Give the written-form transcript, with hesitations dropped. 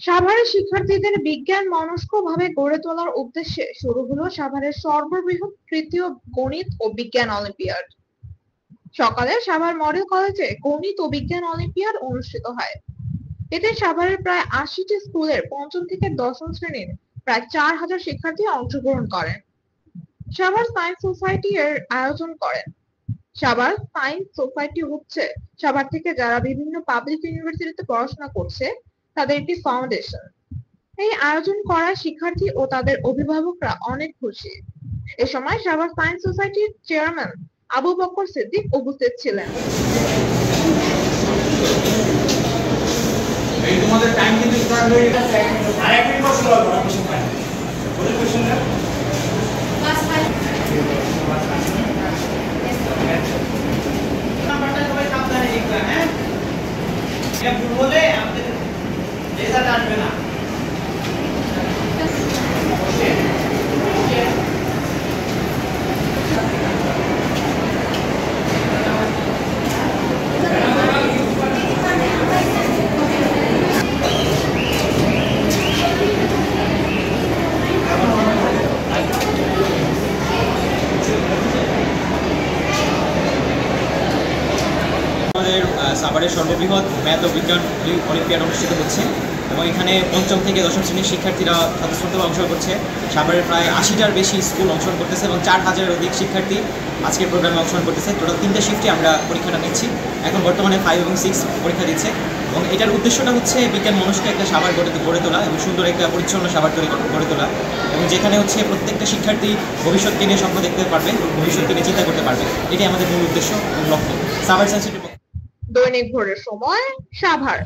সাভারের শিক্ষার্থীদের বিজ্ঞান মনস্ক ভাবে গড়ে তোলার উদ্দেশ্যে শুরু হলো সাভারের সর্ববৃহৎ তৃতীয় গণিত ও বিজ্ঞান অলিম্পিয়াড। সকালে সাভার মডেল কলেজে গণিত ও বিজ্ঞান অলিম্পিয়াড অনুষ্ঠিত হয়। এতে সাভারের প্রায় ৮০টি স্কুলের পঞ্চম থেকে দশম শ্রেণীর প্রায় ৪,০০০ শিক্ষার্থী অংশগ্রহণ করেন। সাভার সায়েন্স সোসাইটি এর আয়োজন করেন। সাভার সায়েন্স সোসাইটি হচ্ছে সাভার থেকে যারা বিভিন্ন পাবলিক ইউনিভার্সিটিতে পড়াশোনা করছে তাদের একটি ফাউন্ডেশন। এই আয়োজন করায় শিক্ষার্থী ও তাদের অভিভাবকরা অনেক খুশি। এ সময় সাভার সায়েন্স সোসাইটির চেয়ারম্যান আবু বকর সিদ্দিক উপস্থিত ছিলেন। এই তোমাদের টাইম কিন্তু স্টার্ট হয়ে গেছে। আর এক মিনিট বসে দাও না কোশ্চেন পাই। বলে কোশ্চেন না ক্লাস 5 নাম্বারটা সবাই সাবধানে লিখবেন। হ্যাঁ, এটা ভুল হলে আমাদের রেজাল্ট আসবে না। আমাদের সাভারের সর্ববৃহৎ ম্যাথ ও বিজ্ঞান অলিম্পিয়াড অনুষ্ঠিত হচ্ছে এবং এখানে পঞ্চম থেকে দশম শ্রেণীর শিক্ষার্থীরা স্বতঃস্ফূর্তভাবে অংশগ্রহণ করছে। সাভারের প্রায় ৮০টার বেশি স্কুল অংশগ্রহণ করতেছে এবং ৪,০০০-এর অধিক শিক্ষার্থী আজকের প্রোগ্রামে অংশগ্রহণ করতেছে। টোটাল ৩টে শিফটে আমরা পরীক্ষাটা নিচ্ছি। এখন বর্তমানে 5 এবং 6 পরীক্ষা দিচ্ছে এবং এটার উদ্দেশ্যটা হচ্ছে বিজ্ঞান মনস্ক একটা সাভার গড়ে তোলা এবং সুন্দর একটা পরিচ্ছন্ন সাভার গড়ে তোলা এবং যেখানে হচ্ছে প্রত্যেকটা শিক্ষার্থী ভবিষ্যৎকে নিয়ে স্বপ্ন দেখতে পারবে, ভবিষ্যৎকে নিয়ে চিন্তা করতে পারবে। এটাই আমাদের মূল উদ্দেশ্য এবং লক্ষ্য সাভার সায়েন্স। দৈনিক ভোরের সময়, সাভার।